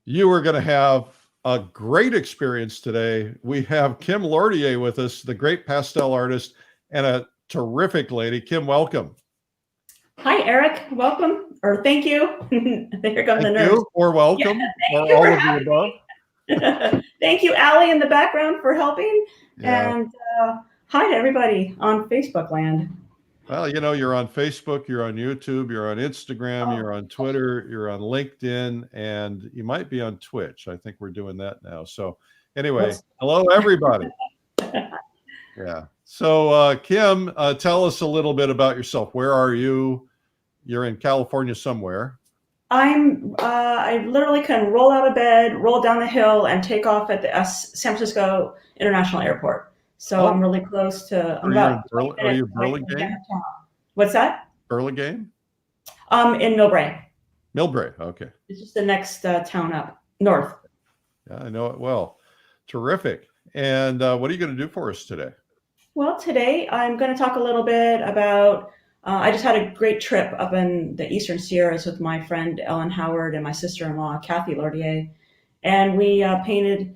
You are going to have a great experience today. We have Kim Lordier with us, the great pastel artist, and a terrific lady. Kim, welcome. Hi, Eric. Welcome, or thank you. There come the nerves. You or welcome, yeah, or all of the above. Thank you, Allie, in the background for helping. Yeah. And hi to everybody on Facebook land. Well, you know, you're on Facebook, you're on YouTube, you're on Instagram, you're on Twitter, you're on LinkedIn, and you might be on Twitch. I think we're doing that now. So anyway, hello, everybody. Yeah. So Kim, tell us a little bit about yourself. Where are you? You're in California somewhere. I literally can roll out of bed, roll down the hill, and take off at the San Francisco International Airport. So I'm really close to. Are you Burlingame? What's that? Burlingame? In Millbrae. Millbrae. Okay. It's just the next town up north. Yeah, I know it well. Terrific. And what are you going to do for us today? Well, today I'm going to talk a little bit about. I just had a great trip up in the Eastern Sierras with my friend Ellen Howard and my sister-in-law Kathy Lordier, and we painted.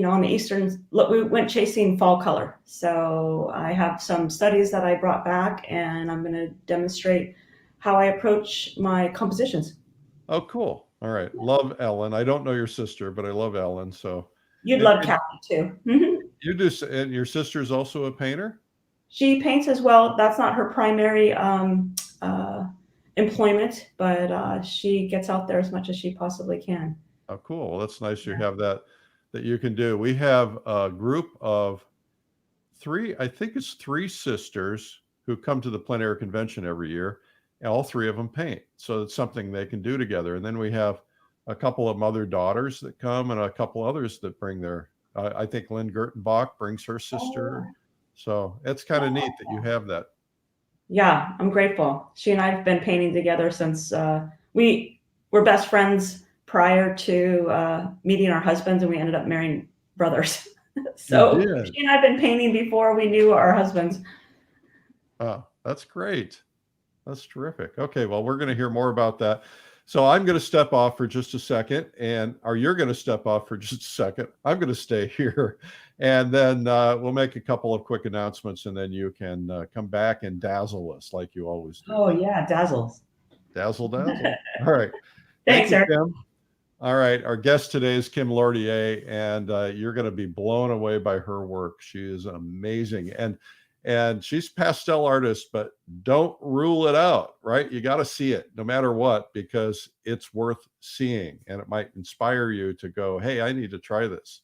On the eastern, we went chasing fall color. So I have some studies that I brought back, and I'm going to demonstrate how I approach my compositions. Oh, cool. All right. Love Ellen. I don't know your sister, but I love Ellen. So you'd love Kathy too. You do. And your sister's also a painter? She paints as well. That's not her primary employment, but she gets out there as much as she possibly can. Oh, cool. Well, that's nice. You have that you can do. We have a group of I think it's three sisters who come to the plein air convention every year, and all three of them paint. So it's something they can do together. And then we have a couple of mother daughters that come, and a couple others that bring their, I think Lynn Gertenbach brings her sister. Oh. So it's kind of neat that you have that. Yeah, I'm grateful. She and I have been painting together since we were best friends prior to meeting our husbands, and we ended up marrying brothers. So she and I have been painting before we knew our husbands. Oh, that's great. That's terrific. Okay, well, we're going to hear more about that. So I'm going to step off for just a second, or you're going to step off for just a second. I'm going to stay here, and then we'll make a couple of quick announcements, and then you can come back and dazzle us like you always do. Oh, yeah, dazzle. Dazzle. All right. Thanks, Thank you, Kim. All right. Our guest today is Kim Lordier, and you're going to be blown away by her work. She is amazing. And she's a pastel artist, but don't rule it out, right? You got to see it no matter what, because it's worth seeing, and it might inspire you to go, hey, I need to try this.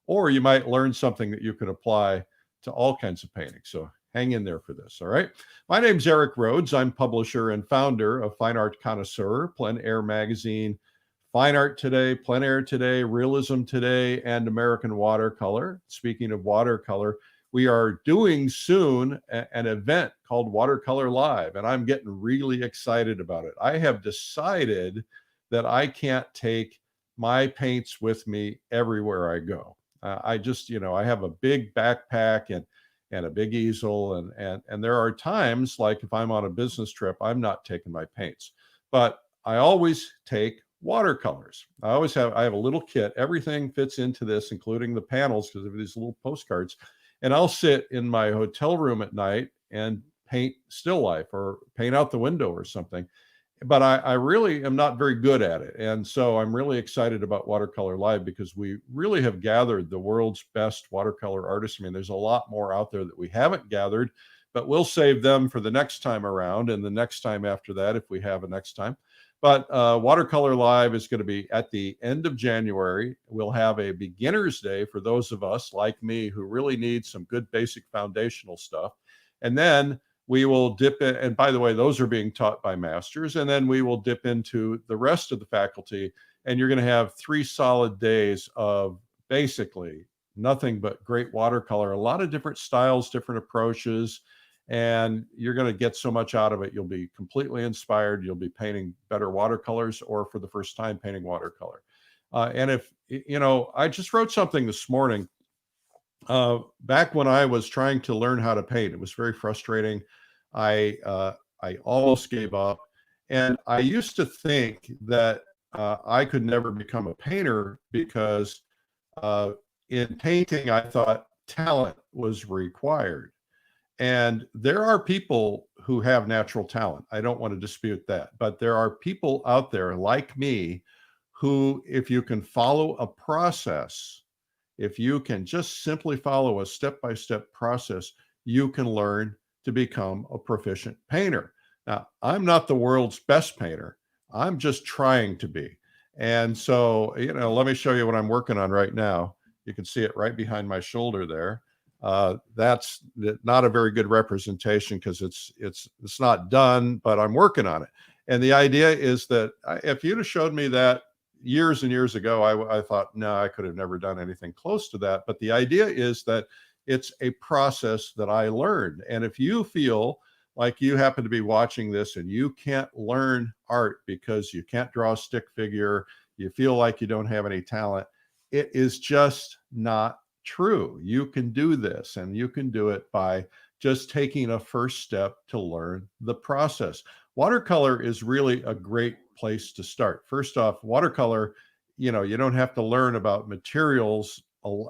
Or you might learn something that you can apply to all kinds of painting. So hang in there for this. All right. My name's Eric Rhoads. I'm publisher and founder of Fine Art Connoisseur, Plein Air Magazine, Fine Art Today, Plein Air Today, Realism Today, and American Watercolor. Speaking of watercolor, we are doing soon an event called Watercolor Live, and I'm getting really excited about it. I have decided that I can't take my paints with me everywhere I go. I just, I have a big backpack and a big easel, and there are times, like if I'm on a business trip, I'm not taking my paints, but I always take watercolors. I have a little kit. Everything fits into this, including the panels, because of these little postcards. And I'll sit in my hotel room at night and paint still life or paint out the window or something. But I really am not very good at it. And so I'm really excited about Watercolor Live, because we really have gathered the world's best watercolor artists. I mean, there's a lot more out there that we haven't gathered, but we'll save them for the next time around, and the next time after that, if we have a next time. But Watercolor Live is going to be at the end of January. We'll have a beginner's day for those of us like me who really need some good basic foundational stuff. And then we will dip in, and by the way, those are being taught by masters. And then we will dip into the rest of the faculty, and you're going to have 3 solid days of basically nothing but great watercolor, a lot of different styles, different approaches. And you're going to get so much out of it. You'll be completely inspired. You'll be painting better watercolors, or for the first time painting watercolor. And if, I just wrote something this morning. Back when I was trying to learn how to paint, it was very frustrating. I almost gave up. And I used to think that I could never become a painter because in painting, I thought talent was required. And there are people who have natural talent. I don't want to dispute that. But there are people out there like me who, if you can follow a process, if you can just simply follow a step-by-step process, you can learn to become a proficient painter. Now, I'm not the world's best painter. I'm just trying to be. And so, let me show you what I'm working on right now. You can see it right behind my shoulder there. That's not a very good representation because it's not done, but I'm working on it. And the idea is that if you'd have showed me that years and years ago, I thought, no, I could have never done anything close to that. But the idea is that it's a process that I learned. And if you feel like you happen to be watching this and you can't learn art because you can't draw a stick figure, you feel like you don't have any talent, it is just not true. You can do this, and you can do it by just taking a first step to learn the process. Watercolor is really a great place to start. First off, watercolor, you don't have to learn about materials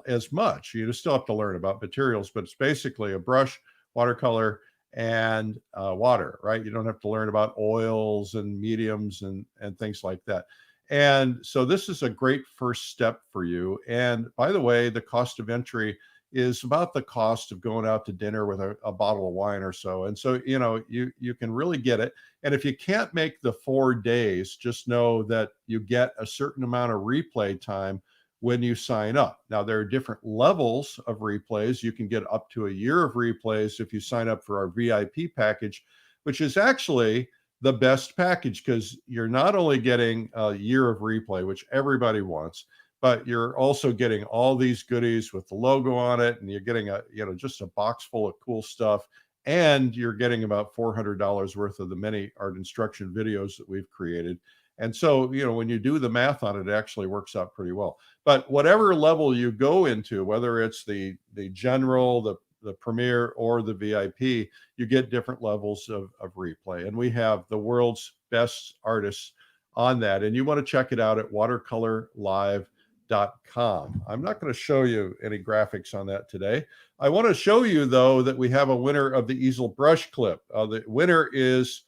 as much. You still have to learn about materials, but it's basically a brush, watercolor, and water, right? You don't have to learn about oils and mediums and things like that. And so this is a great first step for you. And by the way, the cost of entry is about the cost of going out to dinner with a bottle of wine or so. And so, you can really get it. And if you can't make the 4 days, just know that you get a certain amount of replay time when you sign up. Now, there are different levels of replays. You can get up to a year of replays if you sign up for our VIP package, which is actually the best package because you're not only getting a year of replay, which everybody wants, but you're also getting all these goodies with the logo on it, and you're getting just a box full of cool stuff, and you're getting about $400 worth of the many art instruction videos that we've created. And so, when you do the math on it, it actually works out pretty well. But whatever level you go into, whether it's the general, the premier, or the VIP, you get different levels of replay. And we have the world's best artists on that. And you want to check it out at watercolorlive.com. I'm not going to show you any graphics on that today. I want to show you, though, that we have a winner of the easel brush clip. The winner is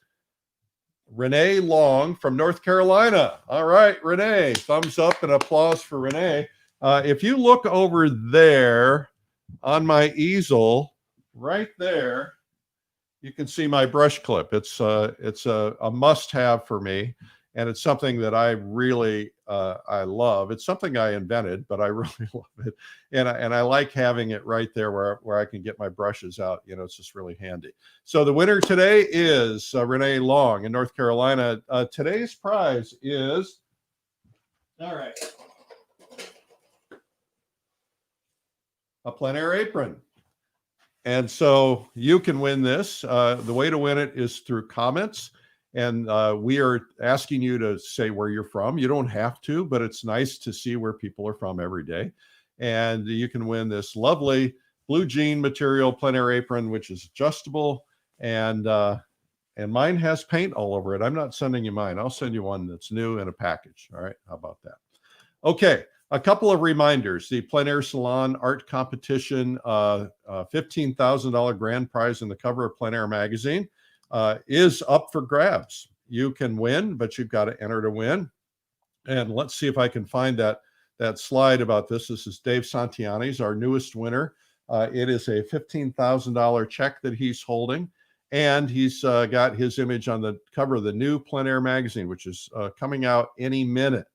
Renee Long from North Carolina. All right, Renee, thumbs up and applause for Renee. If you look over there on my easel, right there, you can see my brush clip. It's a must-have for me, and it's something that I really I love. It's something I invented, but I really love it, and I like having it right there where I can get my brushes out. It's just really handy. So the winner today is Renee Long in North Carolina. Today's prize is, all right, a plein air apron. And so you can win this. The way to win it is through comments. And we are asking you to say where you're from. You don't have to, but it's nice to see where people are from every day. And you can win this lovely blue jean material plein air apron, which is adjustable. And mine has paint all over it. I'm not sending you mine. I'll send you one that's new in a package. All right. How about that? Okay. A couple of reminders. The Plein Air Salon Art Competition, $15,000 grand prize in the cover of Plein Air magazine is up for grabs. You can win, but you've got to enter to win. And let's see if I can find that slide about this. This is Dave Santiani's, our newest winner. It is a $15,000 check that he's holding, and he's got his image on the cover of the new Plein Air magazine, which is coming out any minute.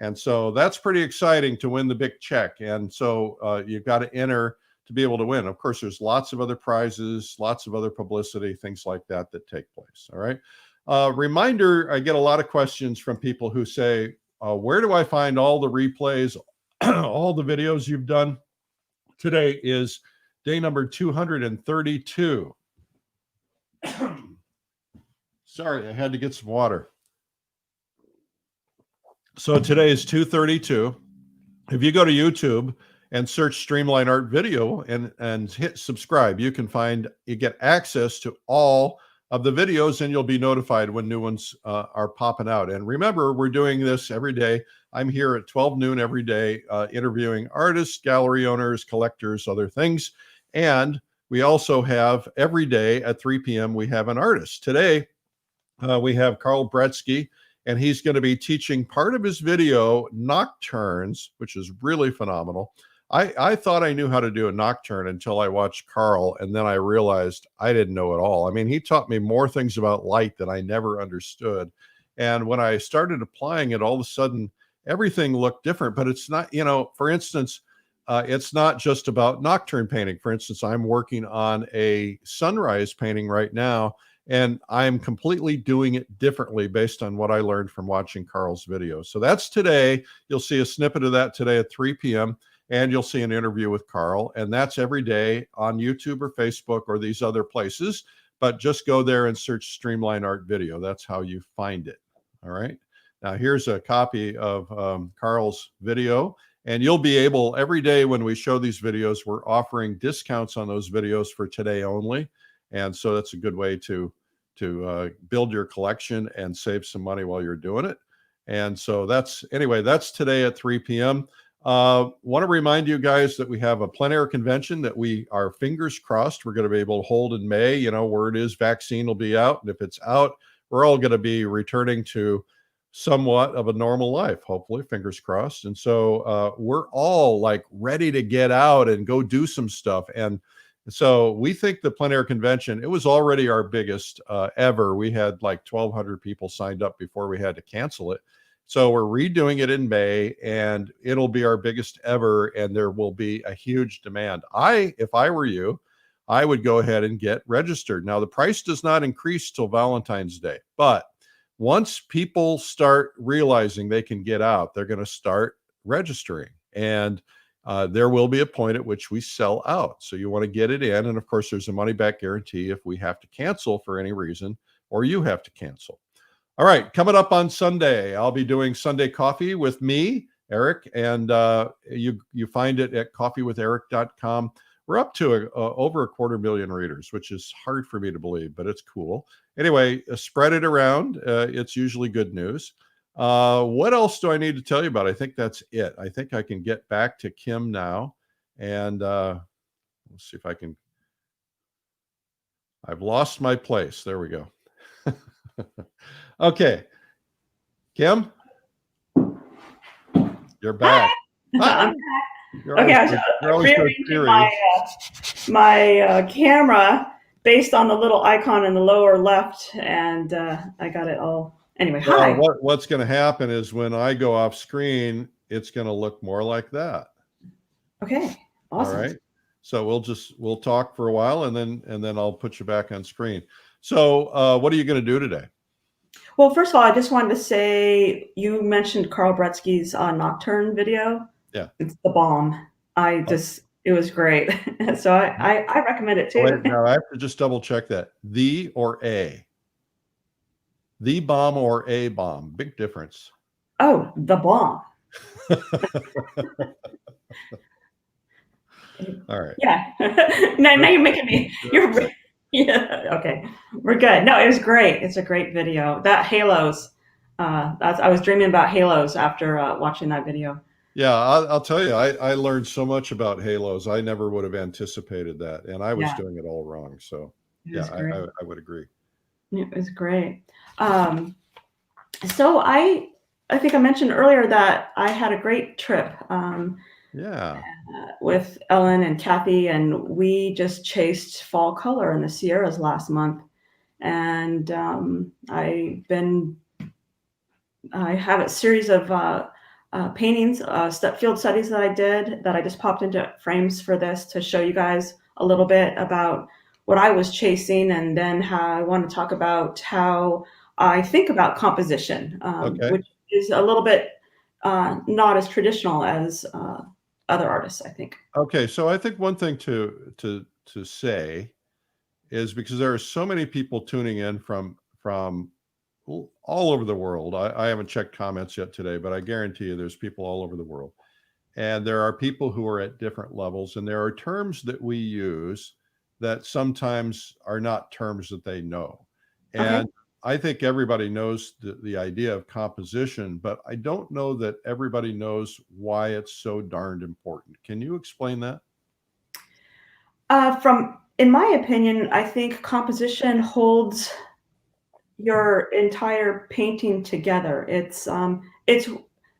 And so that's pretty exciting to win the big check. And so you've got to enter to be able to win. Of course, there's lots of other prizes, lots of other publicity, things like that take place. All right. Reminder, I get a lot of questions from people who say, where do I find all the replays, all the videos you've done? Today is day number 232. Sorry, I had to get some water. So today is 232. If you go to YouTube and search Streamline Art Video and hit subscribe, you get access to all of the videos, and you'll be notified when new ones are popping out. And remember, we're doing this every day. I'm here at 12 noon every day, interviewing artists, gallery owners, collectors, other things. And we also have every day at 3 p.m., we have an artist. Today, we have Carl Bretsky, and he's going to be teaching part of his video nocturnes, which is really phenomenal. I thought I knew how to do a nocturne until I watched Carl, and then I realized I didn't know it all. I mean, he taught me more things about light that I never understood. And when I started applying it, all of a sudden, everything looked different. But it's not, for instance, it's not just about nocturne painting. For instance, I'm working on a sunrise painting right now, and I'm completely doing it differently based on what I learned from watching Carl's video. So that's today. You'll see a snippet of that today at 3 p.m. And you'll see an interview with Carl. And that's every day on YouTube or Facebook or these other places. But just go there and search Streamline Art Video. That's how you find it. All right. Now, here's a copy of Carl's video. And you'll be able, every day when we show these videos, we're offering discounts on those videos for today only. And so that's a good way to build your collection and save some money while you're doing it. And so that's today at 3 p.m. Want to remind you guys that we have a plein air convention that we are fingers crossed we're going to be able to hold in May. Word is vaccine will be out. And if it's out, we're all going to be returning to somewhat of a normal life, hopefully, fingers crossed. And so we're all like ready to get out and go do some stuff. And so we think the plein air convention, it was already our biggest ever. We had like 1,200 people signed up before we had to cancel it. So we're redoing it in May, and it'll be our biggest ever, and there will be a huge demand. If I were you, I would go ahead and get registered. Now, the price does not increase till Valentine's Day, but once people start realizing they can get out, they're going to start registering, and there will be a point at which we sell out. So you want to get it in, and of course, there's a money-back guarantee if we have to cancel for any reason, or you have to cancel. All right, coming up on Sunday, I'll be doing Sunday Coffee with me, Eric, and you find it at coffeewitheric.com. We're up to over 250,000 readers, which is hard for me to believe, but it's cool. Anyway, spread it around. It's usually good news. What else do I need to tell you about? I think that's it. I think I can get back to Kim now, and let's see if I can. I've lost my place. There we go. Okay, Kim, you're back. I'm back. Okay, I was rearranging my camera based on the little icon in the lower left, and I got it all. Anyway, hi. What's going to happen is when I go off screen, it's going to look more like that. Okay, awesome. All right. So we'll talk for a while, and then I'll put you back on screen. So what are you going to do today? Well, first of all, I just wanted to say you mentioned Carl Bretsky's Nocturne video. Yeah, it's the bomb. It was great. So I recommend it too. Wait, now I have to just double check that. The or a? The bomb or a bomb? Big difference. Oh, the bomb. All right. Yeah. now you're making me. Yeah. Okay. We're good. No, it was great. It's a great video. That halos. I was dreaming about halos after watching that video. Yeah, I'll tell you, I learned so much about halos. I never would have anticipated that, and I was doing it all wrong. So yeah, I would agree. It was great. So I think I mentioned earlier that I had a great trip. With Ellen and Kathy, and we just chased fall color in the Sierras last month. And I have a series of paintings, field studies that I did that I just popped into frames for this to show you guys a little bit about what I was chasing, and then how I want to talk about how I think about composition, which is a little bit not as traditional as other artists, I think. Okay, so I think one thing to say is, because there are so many people tuning in from all over the world. I haven't checked comments yet today, but I guarantee you there's people all over the world. And there are people who are at different levels, and there are terms that we use that sometimes are not terms that they know. Okay. And I think everybody knows the idea of composition, but I don't know that everybody knows why it's so darned important. Can you explain that? In my opinion, I think composition holds your entire painting together. It's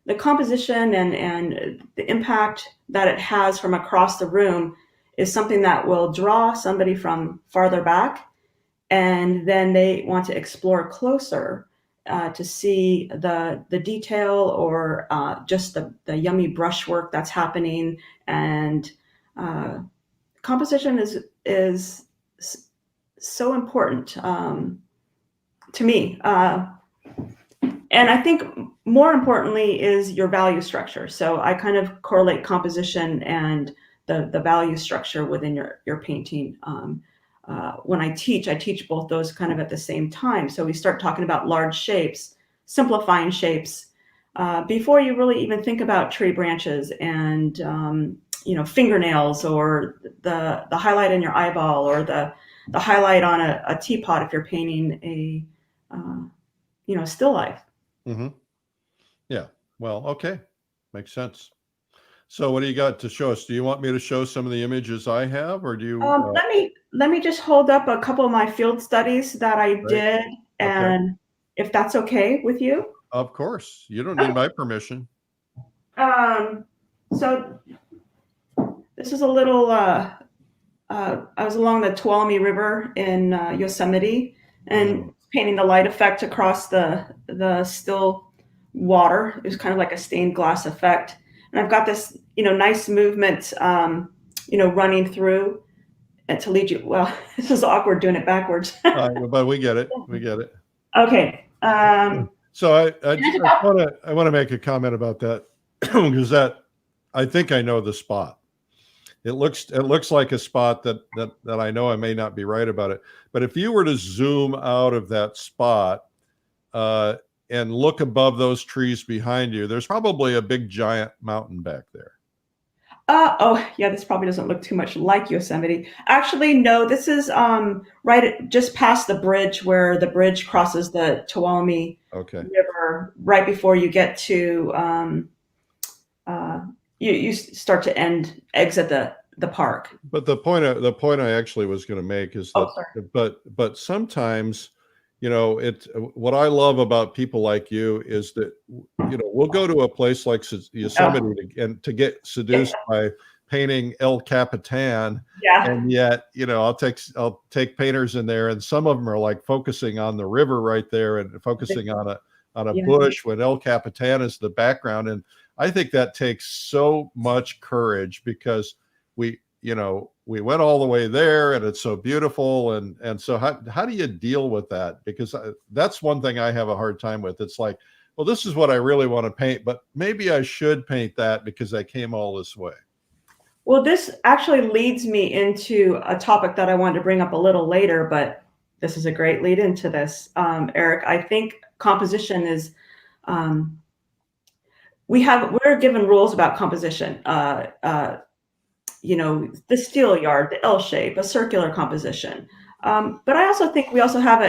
the composition and the impact that it has from across the room is something that will draw somebody from farther back, and then they want to explore closer to see the detail or just the yummy brushwork that's happening. And uh, composition is so important to me. And I think more importantly is your value structure. So I kind of correlate composition and the value structure within your painting. When I teach both those kind of at the same time. So we start talking about large shapes, simplifying shapes, before you really even think about tree branches and fingernails or the highlight in your eyeball or the highlight on a teapot if you're painting a still life. Hmm. Yeah. Well, okay. Makes sense. So what do you got to show us? Do you want me to show some of the images I have, or do you, Let me just hold up a couple of my field studies that I right? did, Okay. and if that's okay with you. Of course. You don't need my permission. Um, so this is a little. I was along the Tuolumne River in Yosemite and Mm. painting the light effect across the still water. It was kind of like a stained glass effect, and I've got this nice movement running through and to lead you. Well, this is awkward doing it backwards. But we get it. We get it. Okay. So I want to make a comment about that because that I think I know the spot. It looks like a spot that I know. I may not be right about it, but if you were to zoom out of that spot uh, and look above those trees behind you, there's probably a big giant mountain back there. Oh, yeah, this probably doesn't look too much like Yosemite. Actually, no, this is just past the bridge where the bridge crosses the Tuolumne Okay. River, right before you get to uh, you start to exit the park. But the point I actually was going to make is Oh, that, sorry. but sometimes, what I love about people like you is that we'll go to a place like Oh, Yosemite and to get yeah, seduced by painting El Capitan, yeah, and yet I'll take painters in there, and some of them are like focusing on the river right there and focusing on a yeah. bush when El Capitan is the background, and I think that takes so much courage because we went all the way there and it's so beautiful, and so how do you deal with that? Because that's one thing I have a hard time with. It's like, well, this is what I really want to paint, but maybe I should paint that because I came all this way. Well, this actually leads me into a topic that I wanted to bring up a little later, but this is a great lead into this, Eric. I think composition is um, we're given rules about composition. The steel yard, the L shape, a circular composition. But I also think we also have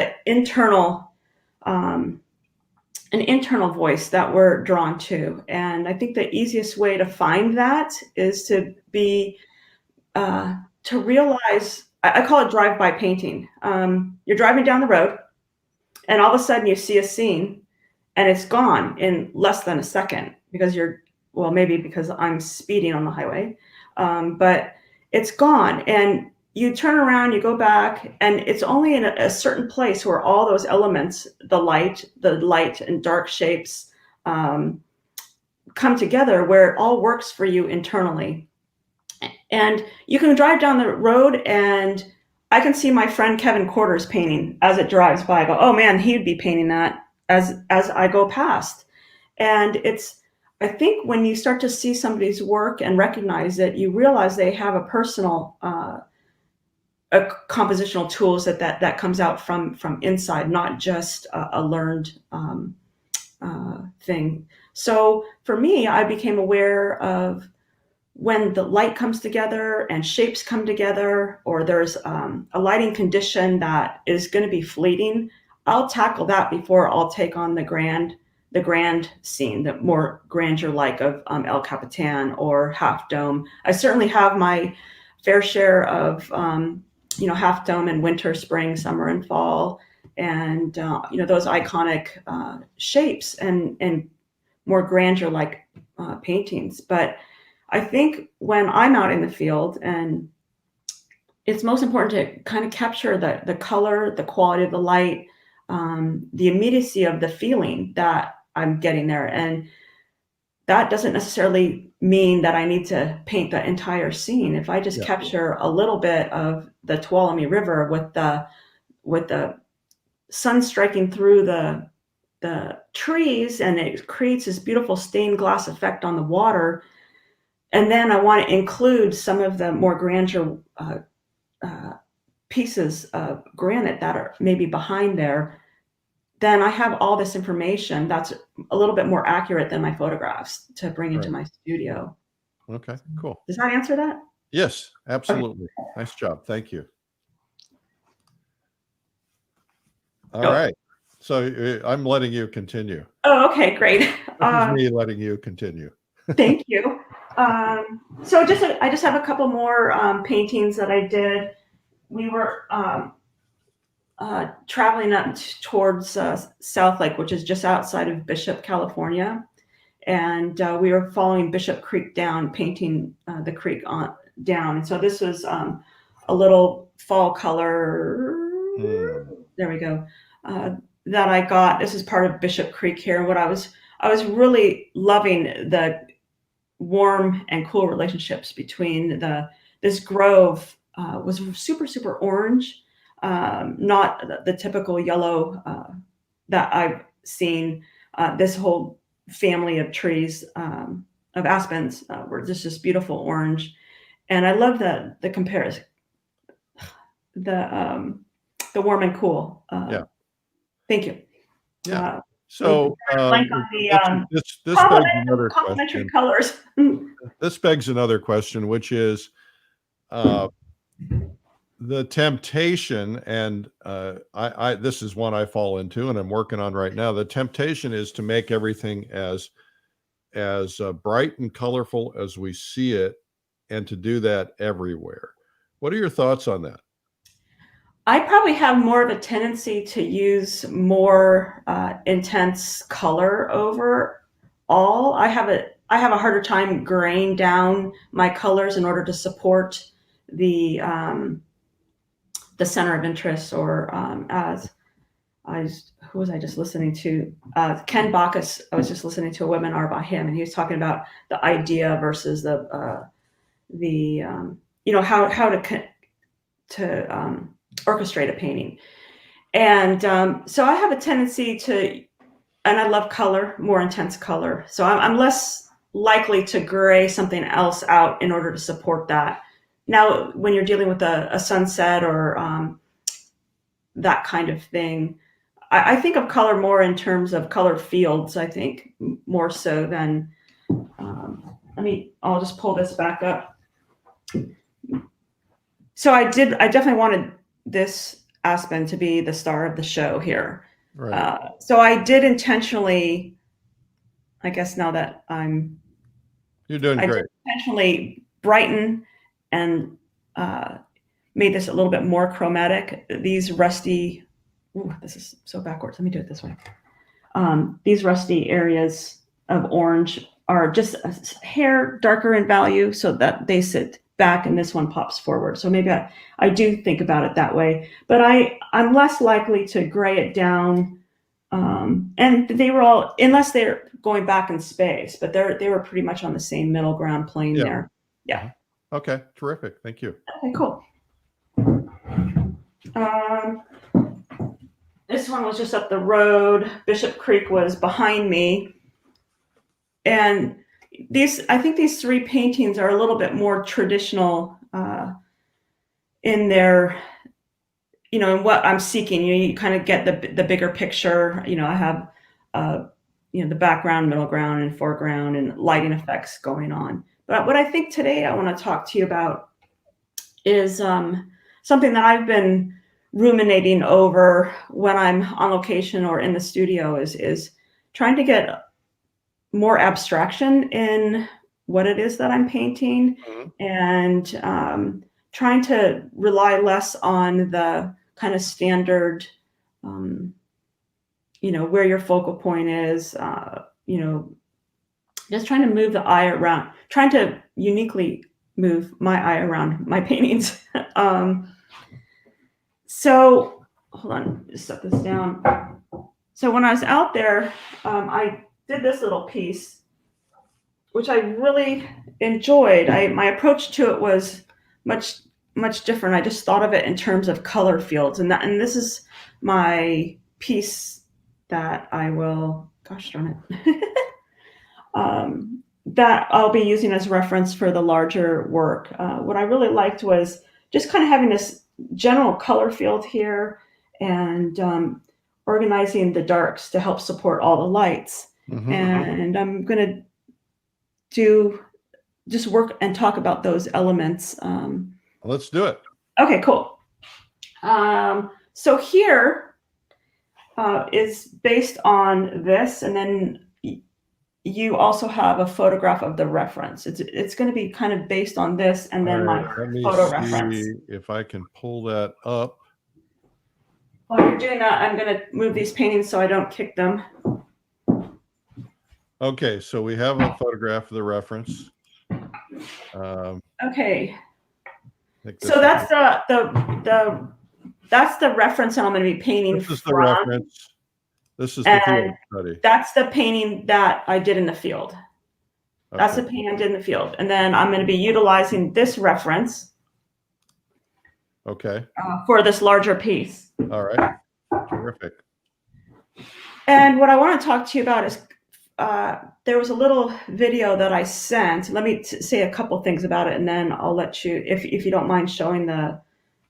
um, an internal voice that we're drawn to, and I think the easiest way to find that is to realize. I call it drive-by painting. You're driving down the road, and all of a sudden you see a scene, and it's gone in less than a second because maybe because I'm speeding on the highway, but it's gone. And you turn around, you go back, and it's only in a certain place where all those elements, the light and dark shapes, um, come together, where it all works for you internally. And you can drive down the road, and I can see my friend Kevin Quarters painting as it drives by. I go, oh man, he'd be painting that as I go past. And I think when you start to see somebody's work and recognize it, you realize they have a personal, a compositional tools that comes out from inside, not just a learned thing. So for me, I became aware of when the light comes together and shapes come together, or there's a lighting condition that is going to be fleeting. I'll tackle that before I'll take on the grand scene, the more grandeur like of El Capitan or Half Dome. I certainly have my fair share of Half Dome in winter, spring, summer, and fall, and those iconic shapes and more grandeur like paintings. But I think when I'm out in the field, and it's most important to kind of capture the color, the quality of the light, the immediacy of the feeling that I'm getting there. And that doesn't necessarily mean that I need to paint the entire scene. If I just capture a little bit of the Tuolumne River with the sun striking through the trees, and it creates this beautiful stained glass effect on the water. And then I want to include some of the more grandeur pieces of granite that are maybe behind there. Then I have all this information that's a little bit more accurate than my photographs to bring into my studio. Okay, cool. Does that answer that? Yes, absolutely. Okay. Nice job. Thank you. All right. So I'm letting you continue. Oh, okay, great. This is me letting you continue. Thank you. So I just have a couple more paintings that I did. We were traveling up towards South Lake, which is just outside of Bishop, California. And we were following Bishop Creek down, painting the creek down. And so this was a little fall color. There we go. That I got. This is part of Bishop Creek here. What I was really loving the warm and cool relationships between this grove was super orange, not the typical yellow that I've seen. This whole family of trees of aspens were just this beautiful orange, and I love the comparison, the warm and cool. Thank you. Yeah. So this begs another complementary question. Colors. This begs another question, which is the temptation, and I this is one I fall into, and I'm working on right now. The temptation is to make everything as bright and colorful as we see it, and to do that everywhere. What are your thoughts on that? I probably have more of a tendency to use more intense color over all. I have a harder time graying down my colors in order to support the center of interest, or who was I just listening to? Ken Bacchus. I was just listening to a webinar by him, and he was talking about the idea versus the how to orchestrate a painting. And so I have a tendency and I love color, more intense color. So I'm less likely to gray something else out in order to support that. Now, when you're dealing with a sunset or that kind of thing, I think of color more in terms of color fields, I think, more so than, I'll just pull this back up. So I definitely wanted this aspen to be the star of the show here. Right. So I did intentionally, I guess now that you're doing great. Did intentionally brighten and made this a little bit more chromatic. These rusty, this is so backwards. Let me do it this way. These rusty areas of orange are just a hair darker in value, so that they sit back and this one pops forward. So maybe I do think about it that way, but I'm less likely to gray it down. And they were all, unless they're going back in space, but they were pretty much on the same middle ground plane there. Yeah. Okay. Terrific. Thank you. Okay, cool. This one was just up the road. Bishop Creek was behind me. And I think these three paintings are a little bit more traditional in their, in what I'm seeking. You kind of get the bigger picture. I have, the background, middle ground, and foreground, and lighting effects going on. But what I think today I want to talk to you about is something that I've been ruminating over when I'm on location or in the studio is trying to get more abstraction in what it is that I'm painting, Mhm. and trying to rely less on the kind of standard, um, where your focal point is, just trying to move the eye around, trying to uniquely move my eye around my paintings. So hold on, just set this down. So when I was out there, I did this little piece, which I really enjoyed. My approach to it was much much different. I just thought of it in terms of color fields, and this is my piece that I will. Gosh darn it. That I'll be using as reference for the larger work. What I really liked was just kind of having this general color field here, and organizing the darks to help support all the lights. Mhm. And I'm going to do just work and talk about those elements. Let's do it. Okay, cool. So here is based on this, and then you also have a photograph of the reference. It's going to be kind of based on this, and then All my right, let me photo reference. see if I can pull that up. While you're doing that, I'm going to move these paintings so I don't kick them. Okay, so we have a photograph of the reference. Okay, Think so that's that's the reference I'm going to be painting this is the from, reference. This is the field and study. that's the painting that I did in the field. That's the Okay. painting I did in the field, and then I'm going to be utilizing this reference Okay. for this larger piece. All right. Terrific. And what I want to talk to you about is there was a little video that I sent. Let me say a couple things about it, and then I'll let you, if you don't mind showing the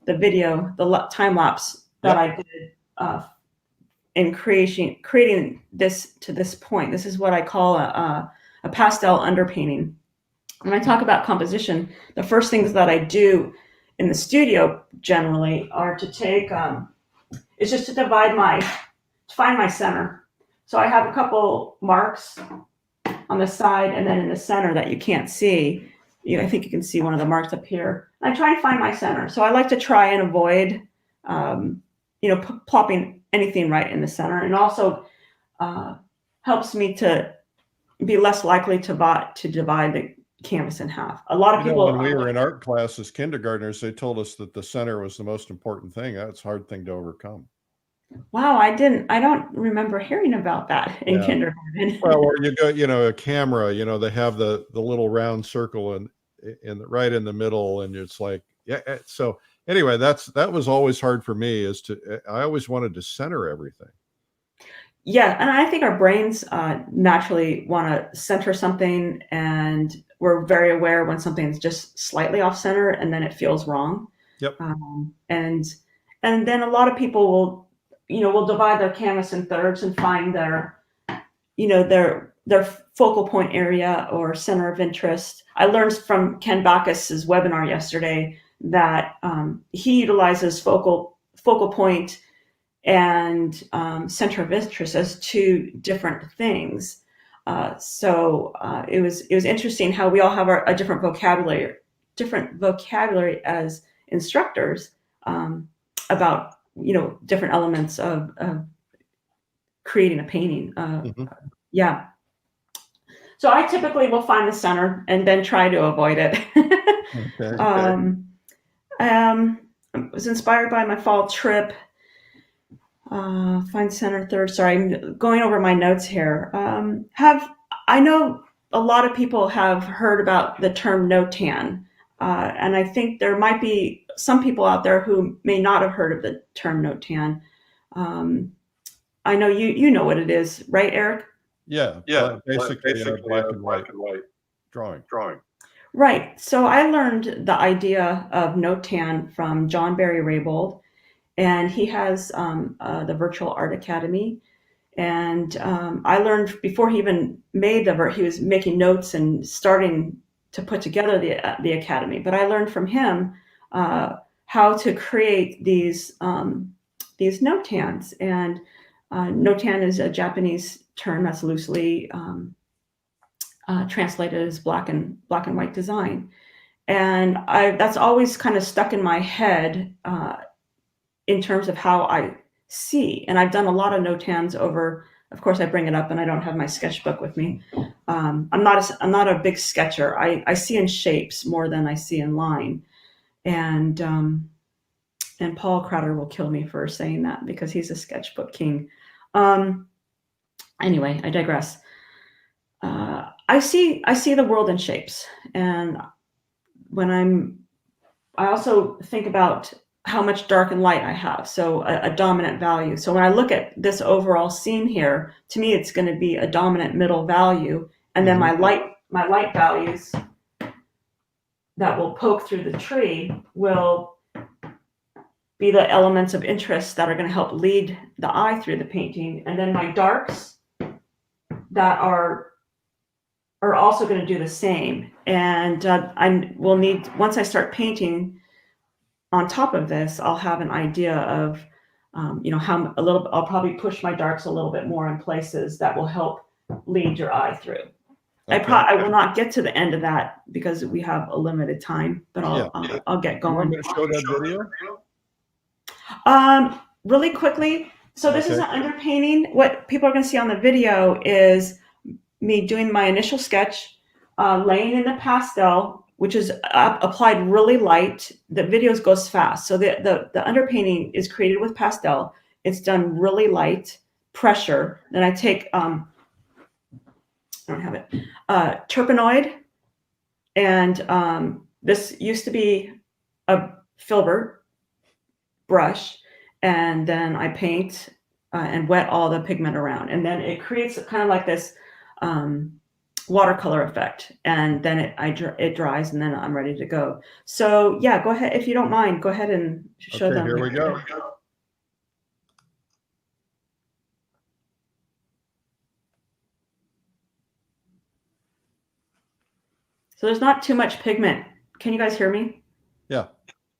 video, the time lapse that I did in creating this to this point. This is what I call a pastel underpainting. When I talk about composition, the first things that I do in the studio generally are to take it's just to find my center. So I have a couple marks on the side, and then in the center that you can't see. I think you can see one of the marks up here. I try and find my center. So I like to try and avoid, plopping anything right in the center, and also helps me to be less likely to divide the canvas in half. A lot of people. When we were in art class as kindergartners, they told us that the center was the most important thing. That's a hard thing to overcome. Wow, I don't remember hearing about that in kindergarten. Well, or you go, a camera, they have the little round circle and right in the middle, and it's like, yeah. So anyway, that was always hard for me. I always wanted to center everything. Yeah, and I think our brains naturally want to center something, and we're very aware when something's just slightly off center, and then it feels wrong. Yep. And then a lot of people will divide their canvas in thirds and find their focal point area or center of interest. I learned from Ken Bacchus's webinar yesterday that he utilizes focal point and center of interest as two different things. So it was interesting how we all have a different vocabulary as instructors about different elements of creating a painting. Yeah. So I typically will find the center and then try to avoid it. Okay. I was inspired by my fall trip. Find center third. Sorry, I'm going over my notes here. I know a lot of people have heard about the term no-tan, and I think there might be some people out there who may not have heard of the term no-tan. I know you know what it is, right, Eric? Yeah. Basically, black and white drawing. Right. So I learned the idea of no-tan from John Barry Raybould, and he has the Virtual Art Academy. And I learned before he even made he was making notes and starting to put together the academy. But I learned from him how to create these notans. And notan is a Japanese term that's loosely translated as black and white design. And that's always kind of stuck in my head in terms of how I see. And I've done a lot of notans over. Of course, I bring it up, and I don't have my sketchbook with me. I'm not a big sketcher. I see in shapes more than I see in line. And Paul Crowder will kill me for saying that because he's a sketchbook king. Anyway, I digress. I see the world in shapes, and I also think about how much dark and light I have, so a dominant value. So when I look at this overall scene here, to me, it's going to be a dominant middle value, and then my light values that will poke through the tree will be the elements of interest that are going to help lead the eye through the painting, and then my darks that are also going to do the same. And I will need, once I start painting on top of this, I'll have an idea of, I'll probably push my darks a little bit more in places that will help lead your eye through. Okay. I will not get to the end of that because we have a limited time, but I'll get going. You want me to show that video? Really quickly. So this is an underpainting. What people are going to see on the video is me doing my initial sketch, laying in the pastel, which is applied really light. The videos goes fast. So the underpainting is created with pastel. It's done really light pressure. Then I take, I don't have it, Turpenoid. And this used to be a filbert brush. And then I paint and wet all the pigment around. And then it creates kind of like this watercolor effect, and then it dries, and then I'm ready to go. So yeah, go ahead, if you don't mind, go ahead and show them. Here we go. So there's not too much pigment. Can you guys hear me? Yeah.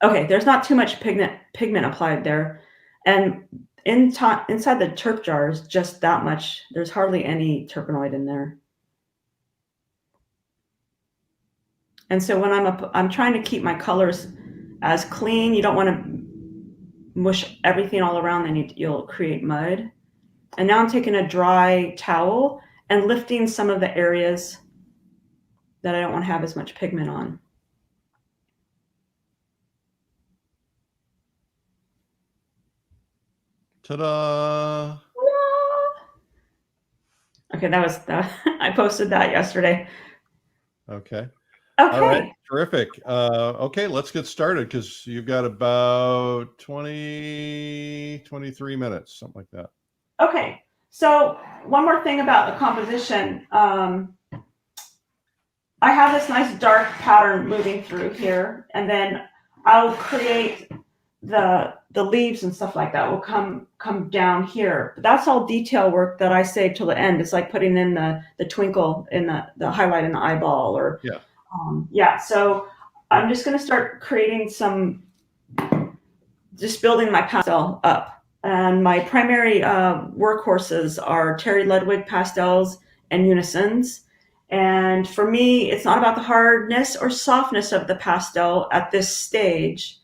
Okay, there's not too much pigment applied there, and inside the terp jars, just that much. There's hardly any Turpenoid in there. And so when I'm trying to keep my colors as clean, you don't want to mush everything all around, then you'll create mud. And now I'm taking a dry towel and lifting some of the areas that I don't want to have as much pigment on. Ta-da! Okay, that was I posted that yesterday. Okay. Okay. All right. Terrific. Okay, let's get started because you've got about 23 minutes, something like that. Okay. So one more thing about the composition. I have this nice dark pattern moving through here, and then I'll create the leaves and stuff like that will come down here. But that's all detail work that I save till the end. It's like putting in the twinkle in the highlight in the eyeball, or so I'm just going to start creating just building my pastel up. And my primary workhorses are Terry Ludwig pastels and unisons. And for me, it's not about the hardness or softness of the pastel at this stage.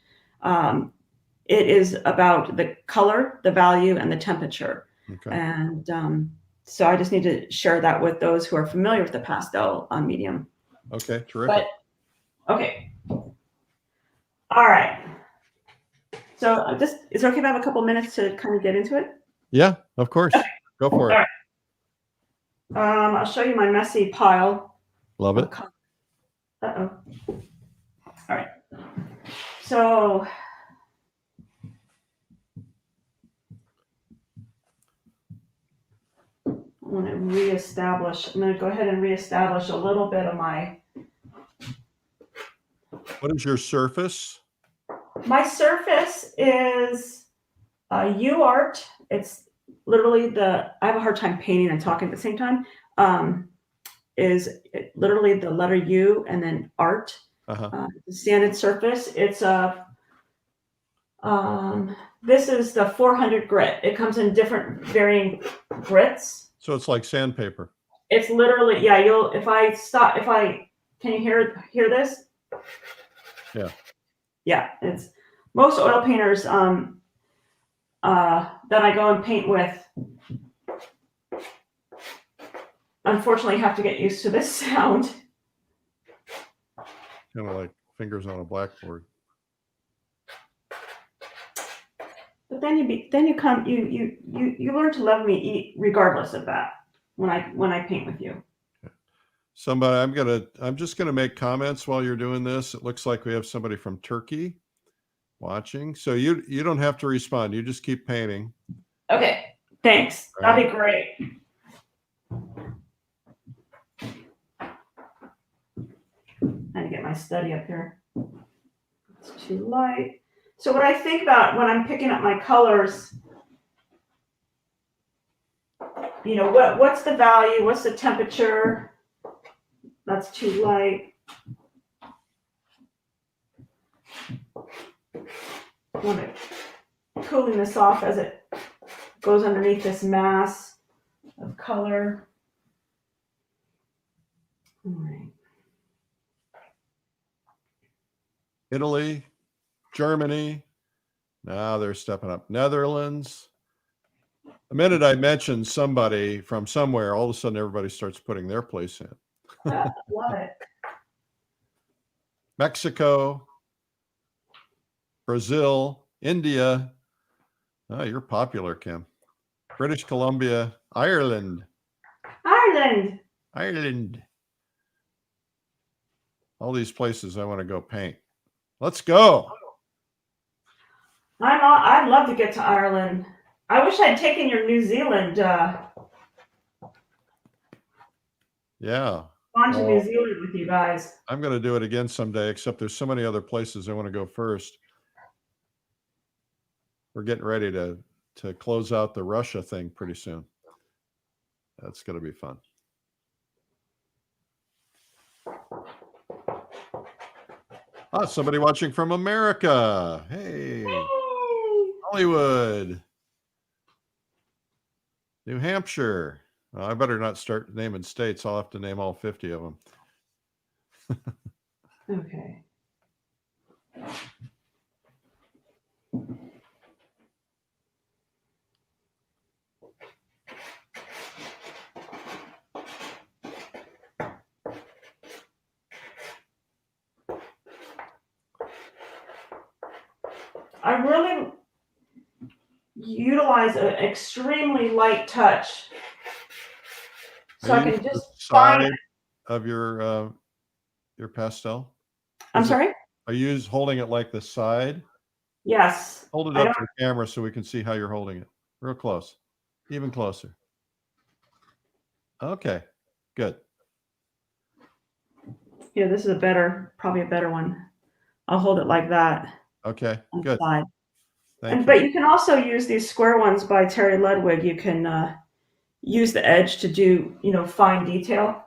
It is about the color, the value, and the temperature. Okay. And so I just need to share that with those who are familiar with the pastel medium. Okay, terrific. Okay. All right. So is it okay if I have a couple minutes to kind of get into it? Yeah, of course. Okay. Go for it. All right. I'll show you my messy pile. Love it. Uh-oh. All right. So I want to reestablish. I'm going to go ahead and reestablish a little bit of my. What is your surface? My surface is UArt. It's literally I have a hard time painting and talking at the same time. Is literally the letter U and then art. The sanded surface. It's a This is the 400 grit. It comes in different varying grits. So it's like sandpaper. It's literally, yeah, can you hear this? Yeah. Yeah, it's most oil painters that I go and paint with unfortunately have to get used to this sound. Kind of like fingers on a blackboard. But then you learn to love me regardless of that when I paint with you. Somebody, I'm just gonna make comments while you're doing this. It looks like we have somebody from Turkey watching. So you don't have to respond. You just keep painting. Okay, thanks. That'd be great. I need to get my study up here. It's too light. So what I think about when I'm picking up my colors, you know, what's the value? What's the temperature? That's too light. I want it cooling this off as it goes underneath this mass of color. All right. Italy, Germany. Now they're stepping up. Netherlands. The minute I mention somebody from somewhere, all of a sudden everybody starts putting their place in. Love it. Mexico, Brazil, India. Oh, you're popular, Kim. British Columbia, Ireland. Ireland. All these places I want to go paint. Let's go. I'd love to get to Ireland. I wish I'd taken your New Zealand. Yeah. Gone to New Zealand with you guys. I'm going to do it again someday, except there's so many other places I want to go first. We're getting ready to close out the Russia thing pretty soon. That's going to be fun. Ah, somebody watching from America. Hey. Hollywood. New Hampshire. Well, I better not start naming states. I'll have to name all 50 of them. Okay. I really utilize an extremely light touch, so I can just find of your pastel. I'm sorry. Are you holding it like the side? Yes. Hold it up to the camera so we can see how you're holding it. Real close, even closer. Okay, good. Yeah, this is probably a better one. I'll hold it like that. Okay, good. Thank you. But you can also use these square ones by Terry Ludwig. You can use the edge to do, fine detail.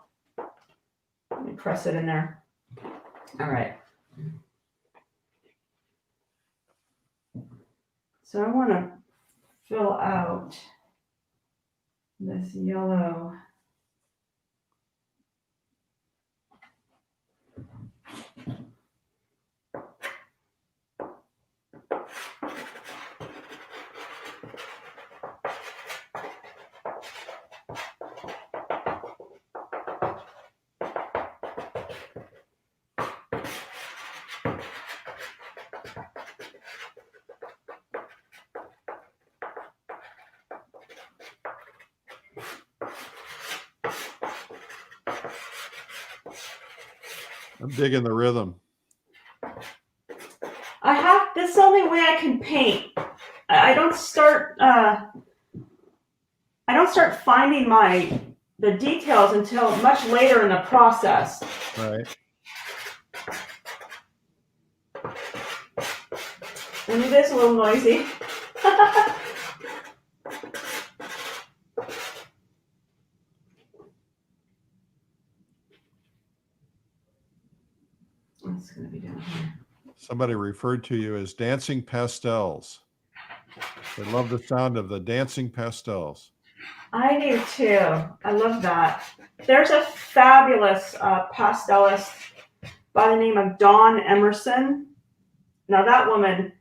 Let me press it in there. All right. So I want to fill out this yellow. I'm digging the rhythm. This is the only way I can paint. I don't start finding the details until much later in the process. Right. And it is a little noisy. It's going to be down here. Somebody referred to you as dancing pastels. They love the sound of the dancing pastels. I do too. I love that. There's a fabulous pastelist by the name of Dawn Emerson. Now that woman,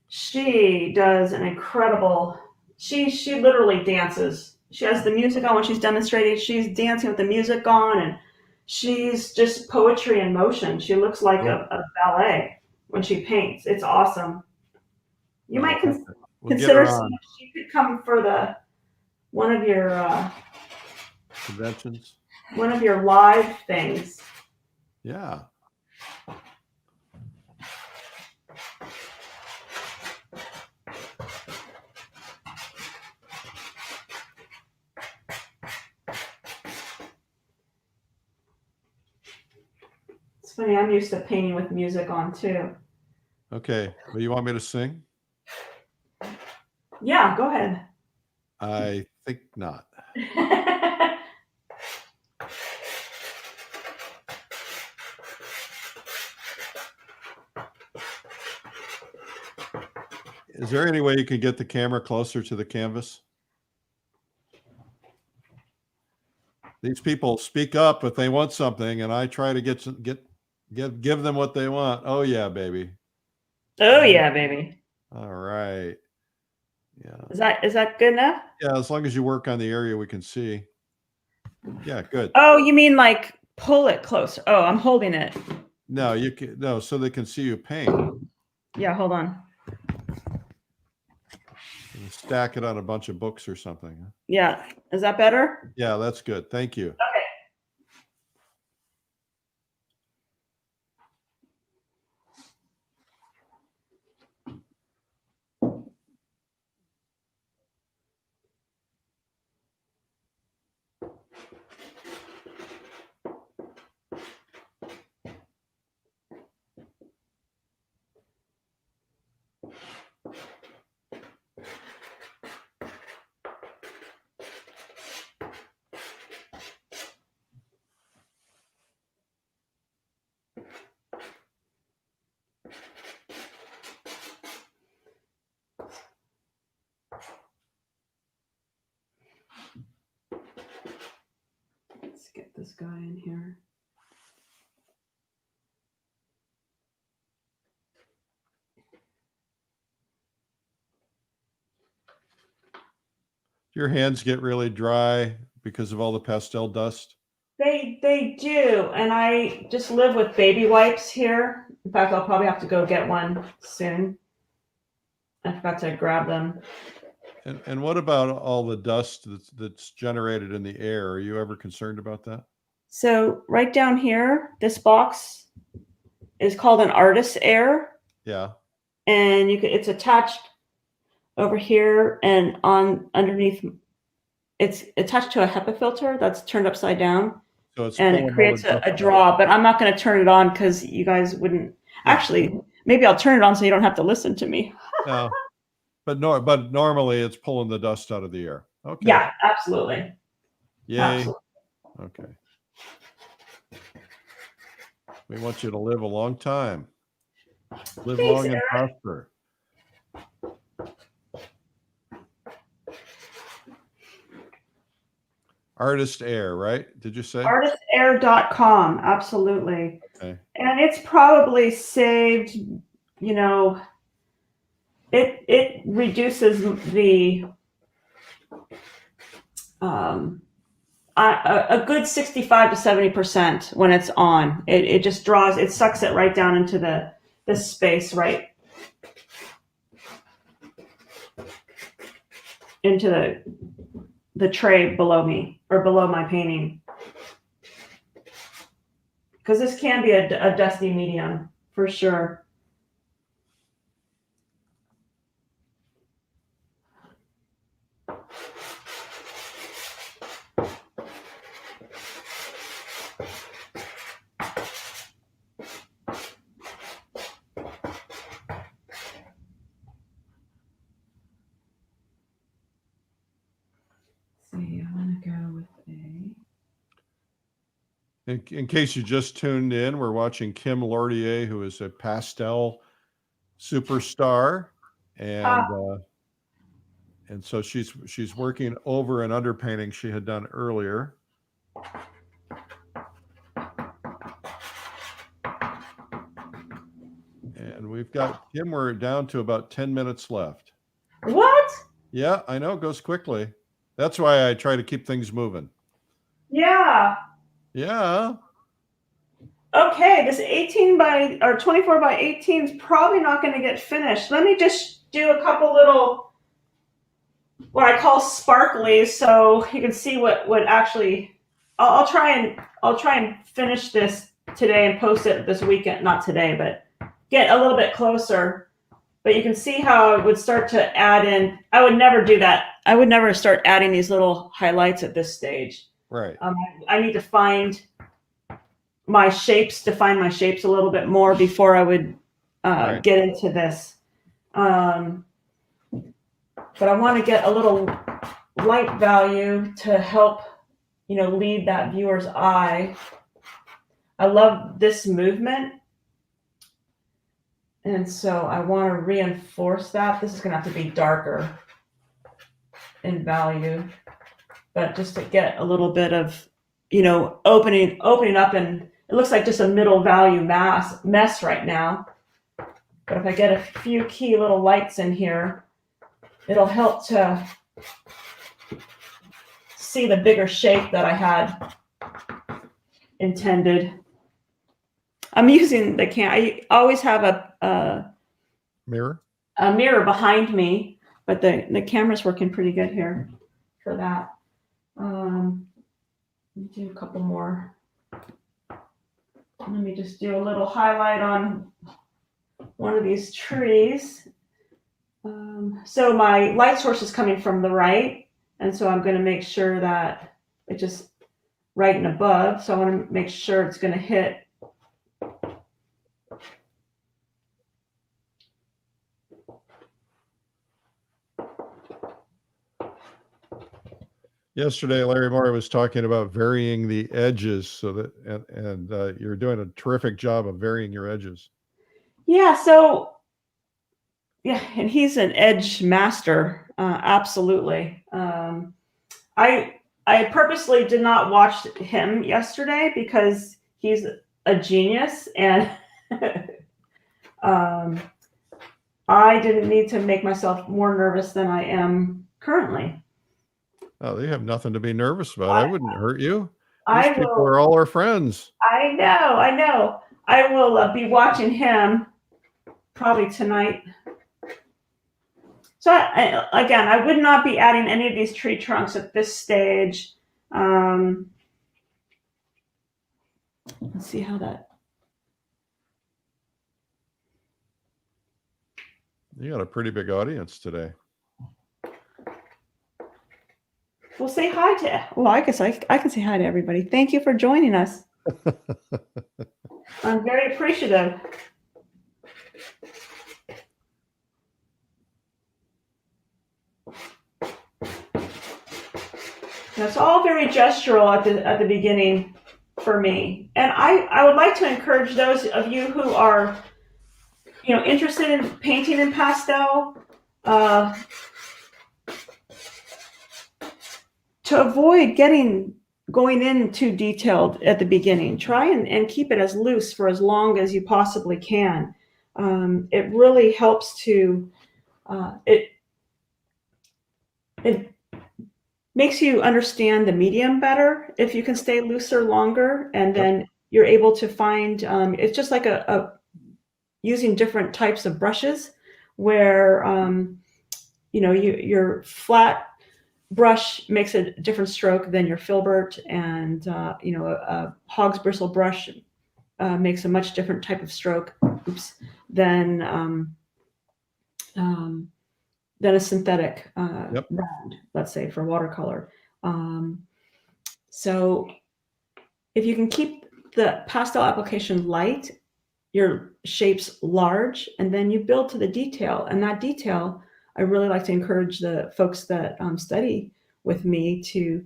she does an incredible. She literally dances. She has the music on when she's demonstrating. She's dancing with the music on, and she's just poetry in motion. She looks like Cool. a ballet when she paints. It's awesome. You Well, might we'll get consider her seeing on if she could come for the one of your conventions. live things. Yeah. It's funny. I'm used to painting with music on too. Okay. Well, you want me to sing? Yeah, go ahead. I think not. Is there any way you can get the camera closer to the canvas? These people speak up if they want something, and I try to give them what they want. Oh yeah, baby. Oh yeah, baby. All right. Yeah. Is that good enough? Yeah, as long as you work on the area we can see. Yeah, good. Oh, you mean like pull it closer? Oh, I'm holding it. No, so they can see you paint. Yeah, hold on. And stack it on a bunch of books or something. Yeah, is that better? Yeah, that's good. Thank you. Okay. Let's get this guy in here. Your hands get really dry because of all the pastel dust. They do, and I just live with baby wipes here. In fact, I'll probably have to go get one soon. I forgot to grab them. And what about all the dust that's generated in the air? Are you ever concerned about that? So right down here, this box is called an artist's air, Yeah. and it's attached over here and on underneath. It's attached to a HEPA filter that's turned upside down, So it's and it pulling all creates the dust a out. draw. But I'm not going to turn it on because you guys wouldn't. Yeah. Actually, maybe I'll turn it on so you don't have to listen to me. No. But normally it's pulling the dust out of the air. Okay. Yeah, absolutely. Yay. Absolutely. Okay. We want you to live a long time. Live Thanks, long and Eric. prosper. Artist Air, right? Did you say? Artistair.com, absolutely. Okay. And it's probably saved, it reduces the a good 65 to 70% when it's on. It just draws, it sucks it right down into the space, right into the tray below me or below my painting. Because this can be a dusty medium for sure. See, I'm gonna go with a. In case you just tuned in, we're watching Kim Lordier, who is a pastel superstar, and so she's working over an underpainting she had done earlier. And we've got Kim. We're down to about 10 minutes left. What? Yeah, I know it goes quickly. That's why I try to keep things moving. Yeah. Yeah. Okay, this 18 by or 24 by 18 is probably not going to get finished. Let me just do a couple little what I call sparklies, so you can see what actually. I'll try and finish this today and post it this weekend. Not today, but get a little bit closer. But you can see how I would start to add in. I would never do that. I would never start adding these little highlights at this stage. Right. I need to find my shapes, define my shapes a little bit more before I would Right. get into this. But I want to get a little light value to help, lead that viewer's eye. I love this movement. And so I want to reinforce that. This is going to have to be darker in value, but just to get a little bit of, opening up, and it looks like just a middle value mess right now. But if I get a few key little lights in here, it'll help to see the bigger shape that I had intended. I'm using the I always have a Mirror. A mirror behind me, but the camera's working pretty good here for that. Let me do a couple more. Let me just do a little highlight on one of these trees. So my light source is coming from the right, and so I'm going to make sure that it's just right and above. So I want to make sure it's going to hit. Yesterday, Larry Moore was talking about varying the edges, so that and you're doing a terrific job of varying your edges. Yeah. So yeah, and he's an edge master. Absolutely. I purposely did not watch him yesterday because he's a genius, and I didn't need to make myself more nervous than I am currently. Oh, they have nothing to be nervous about. I wouldn't hurt you. I These people will. are all our friends. I know. I will be watching him probably tonight. So again, I would not be adding any of these tree trunks at this stage. Let's see how that. You got a pretty big audience today. Well, say hi to. Well, I guess I can say hi to everybody. Thank you for joining us. I'm very appreciative. It's all very gestural at the beginning for me, and I would like to encourage those of you who are, interested in painting in pastel, to avoid going in too detailed at the beginning. Try and keep it as loose for as long as you possibly can. It really helps to it makes you understand the medium better if you can stay looser longer, and then you're able to find it's just like a using different types of brushes where your flat brush makes a different stroke than your filbert, and a hog's bristle brush makes a much different type of stroke than a synthetic round, let's say, for watercolor. So if you can keep the pastel application light, your shapes large, and then you build to the detail. And that detail, I really like to encourage the folks that study with me to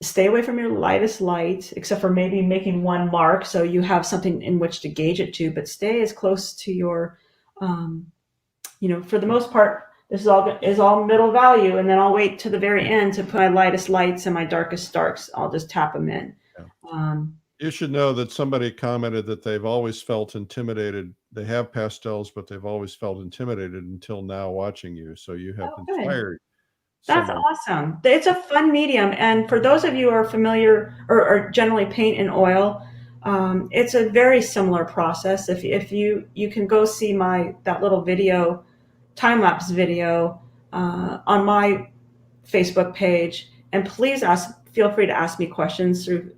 stay away from your lightest light, except for maybe making one mark so you have something in which to gauge it to, but stay as close to your, um, for the most part, this is all middle value, and then I'll wait to the very end to put my lightest lights and my darkest darks. I'll just tap them in. Yeah. Um, You should know that somebody commented that they've always felt intimidated. They have pastels, but they've always felt intimidated until now watching you. So you have oh, good. inspired That's someone. awesome. It's a fun medium, and for those of you who are familiar or generally paint in oil, it's a very similar process. If you can go see that little video, time lapse video, on my Facebook page, and please feel free to ask me questions through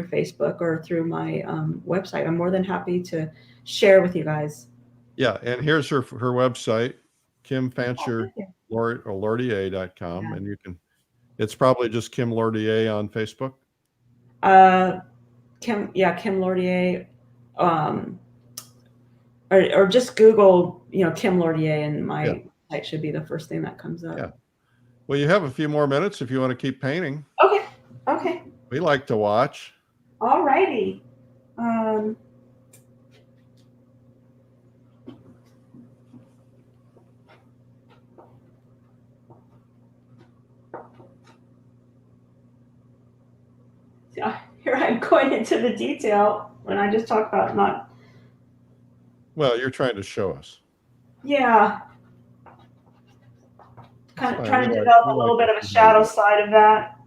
Facebook or through my website. I'm more than happy to share with you guys. Yeah, and here's her website, Oh, kimfancher thank you. Lordier.com, Yeah. and it's probably just Kim Lordier on Facebook. Uh, Kim Lordier, um, or just Google, Kim Lordier, and Yeah, my site should be the first thing that comes up. yeah. Well, you have a few more minutes if you want to keep painting. Okay. Okay. We like to watch. All righty. Um, Here I'm going into the detail when I just talked about not. Well, you're trying to show us. Yeah. Kind of Fine. trying to develop a We little like bit of a to see shadow that. side of that.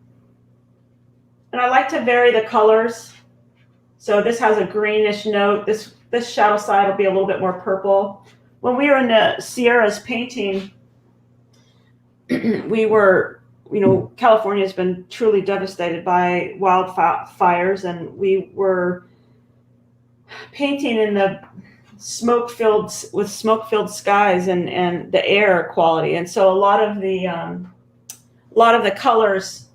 And I like to vary the colors. So this has a greenish note. This shadow side will be a little bit more purple. When we were in the Sierras painting, we were, California has been truly devastated by wildfires, and we were painting in the smoke-filled skies and the air quality. And so a lot of the colors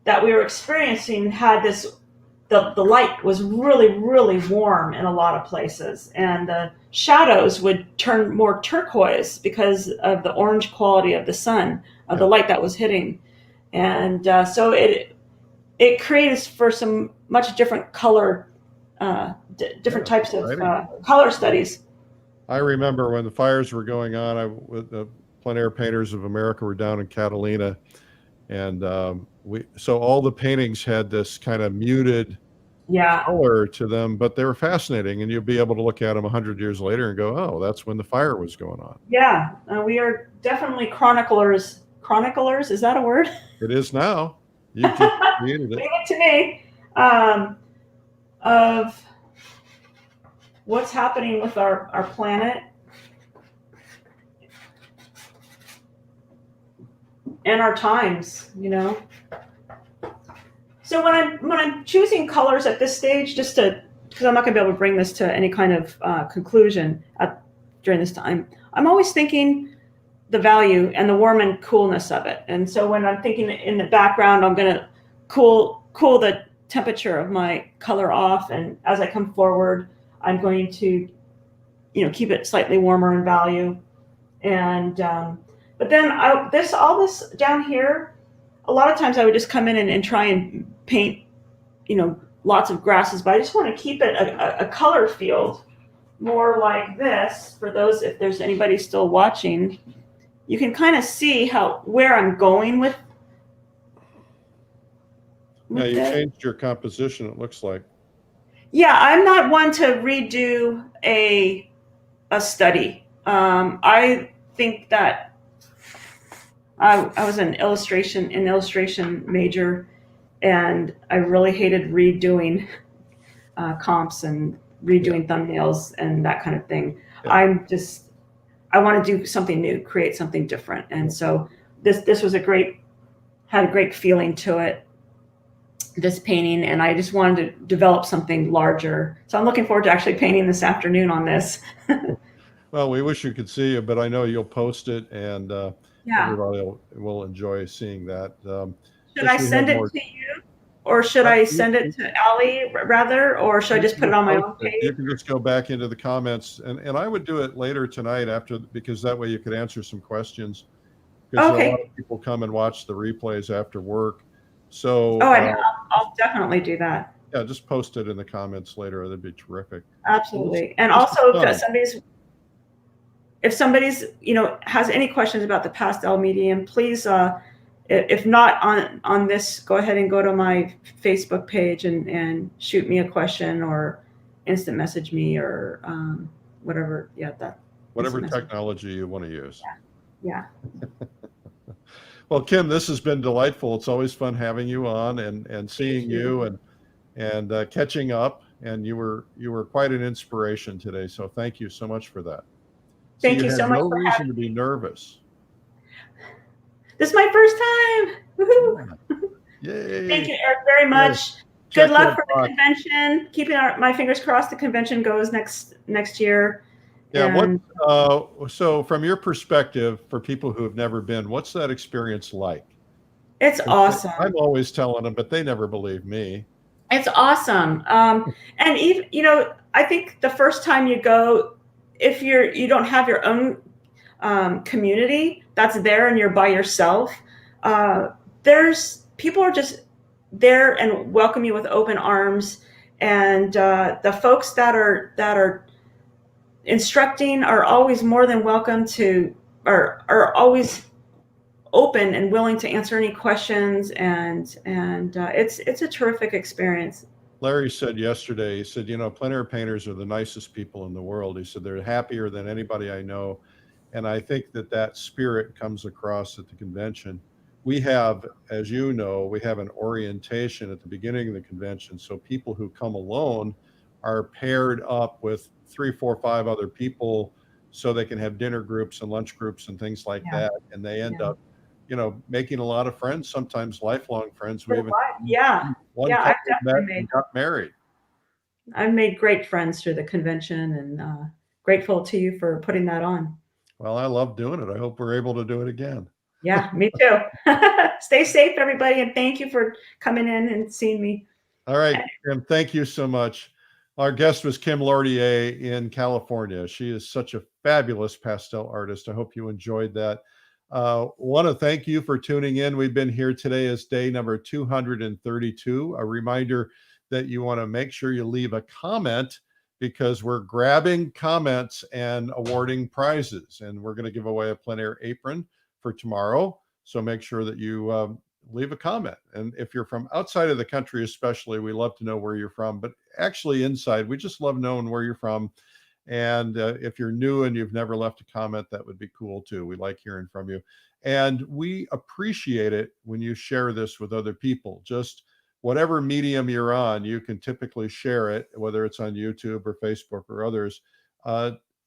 that we were experiencing had the light was really, really warm in a lot of places, and the shadows would turn more turquoise because of the orange quality of the sun, of the light that was hitting. And so it creates for some much different different types of color studies. I remember when the fires were going on, with the Plein Air Painters of America were down in Catalina, and so all the paintings had this kind of muted color to them, but they were fascinating, and you'll be able to look at them 100 years later and go, oh, that's when the fire was going on. Yeah, we are definitely chroniclers. Chroniclers, is that a word? It is now. You just created it. Leave it to me. Of what's happening with our planet and our times, So when I'm choosing colors at this stage, because I'm not going to be able to bring this to any kind of conclusion during this time, I'm always thinking the value and the warm and coolness of it. And so when I'm thinking in the background, I'm going to cool the temperature of my color off, and as I come forward, I'm going to, keep it slightly warmer in value. And but then all this down here, a lot of times I would just come in and try and paint, lots of grasses, but I just want to keep it a color field more like this. For those, if there's anybody still watching, you can kind of see where I'm going with. Yeah, you changed your composition, it looks like. Yeah, I'm not one to redo a study. I think that I was an illustration major, and I really hated redoing comps and redoing thumbnails and that kind of thing. Yeah. I want to do something new, create something different, and so this was had a great feeling to it, this painting, and I just wanted to develop something larger. So I'm looking forward to actually painting this afternoon on this. Well, we wish you could see it, but I know you'll post it, and everybody will enjoy seeing that. Should I send it to you, or should I send it to Allie rather, or should I just put it on my own page? You can just go back into the comments, and I would do it later tonight because that way you could answer some questions. Because a lot of people come and watch the replays after work. So Oh, I'll definitely do that. yeah, just post it in the comments later. That'd be terrific. Well, Absolutely. And this is also, fun. if somebody's has any questions about the pastel medium, please, if not on this, go ahead and go to my Facebook page and shoot me a question or instant message me or whatever. Yeah, that Whatever instant message. technology you want to use. Yeah. Well, Kim, this has been delightful. It's always fun having you on and Thank seeing you. you and catching up. And you were quite an inspiration today. So thank you so much for that. So Thank you you had so much no for reason having to be me. nervous. This is my first time. Yeah. Woohoo! Thank Yay. you, Eric, very Good. much. Good Check luck that for the box. convention. Keeping my fingers crossed the convention goes next year. Yeah. And So from your perspective, for people who have never been, what's that experience like? it's 'Cause awesome. I'm always telling them, but they never believe me. It's awesome. And even, I think the first time you go, if you don't have your own community that's there and you're by yourself, uh, there's people are just there and welcome you with open arms. And the folks that are instructing are always more than welcome to, are always open and willing to answer any questions. And it's a terrific experience. Larry said yesterday, he said, plein air painters are the nicest people in the world. He said, they're happier than anybody I know. And I think that spirit comes across at the convention. We have, as you know, we have an orientation at the beginning of the convention. So people who come alone are paired up with 3, 4, 5 other people so they can have dinner groups and lunch groups and things like Yeah, that. And they end yeah. up, making a lot of friends, sometimes lifelong friends. We even Yeah, one yeah. couple met and got married. I've made great friends through the convention, and grateful to you for putting that on. Well, I love doing it. I hope we're able to do it again. Yeah, me too. Stay safe, everybody, and thank you for coming in and seeing me. All right, Kim, thank you so much. Our guest was Kim Lordier in California. She is such a fabulous pastel artist. I hope you enjoyed that. Want to thank you for tuning in. We've been here today as day number 232. A reminder that you want to make sure you leave a comment because we're grabbing comments and awarding prizes. And we're going to give away a plein air apron for tomorrow. So make sure that you leave a comment. And if you're from outside of the country, especially, we love to know where you're from. But actually, inside, we just love knowing where you're from. And if you're new and you've never left a comment, that would be cool too. We like hearing from you. And we appreciate it when you share this with other people. Just whatever medium you're on, you can typically share it, whether it's on YouTube or Facebook or others.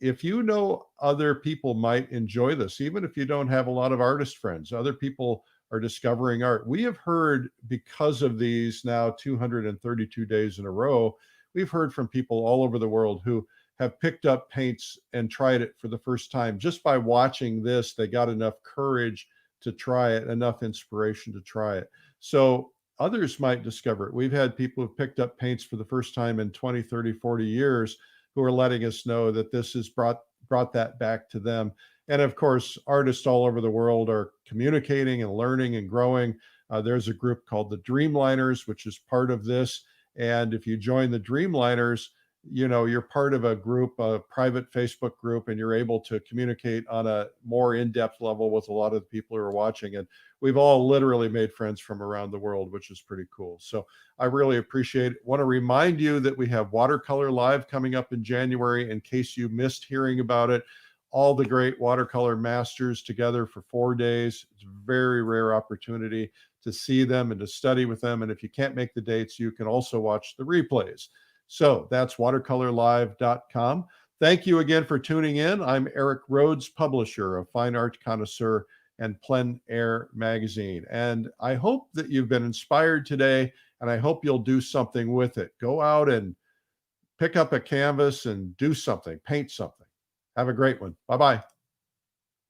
If you know other people might enjoy this, even if you don't have a lot of artist friends, other people are discovering art. We have heard, because of these now 232 days in a row, we've heard from people all over the world who have picked up paints and tried it for the first time. Just by watching this, they got enough courage to try it, enough inspiration to try it. So others might discover it. We've had people who've picked up paints for the first time in 20, 30, 40 years who are letting us know that this has brought that back to them. And of course, artists all over the world are communicating and learning and growing. There's a group called the Dreamliners, which is part of this. And if you join the Dreamliners, you're part of a group, a private Facebook group, and you're able to communicate on a more in-depth level with a lot of the people who are watching. And we've all literally made friends from around the world, which is pretty cool. So I really appreciate it. Want to remind you that we have Watercolor Live coming up in January in case you missed hearing about it. All the great watercolor masters together for 4 days. It's a very rare opportunity to see them and to study with them. And if you can't make the dates, you can also watch the replays. So that's watercolorlive.com. Thank you again for tuning in. I'm Eric Rhoads, publisher of Fine Art Connoisseur and Plein Air Magazine. And I hope that you've been inspired today, and I hope you'll do something with it. Go out and pick up a canvas and do something, paint something. Have a great one. Bye-bye.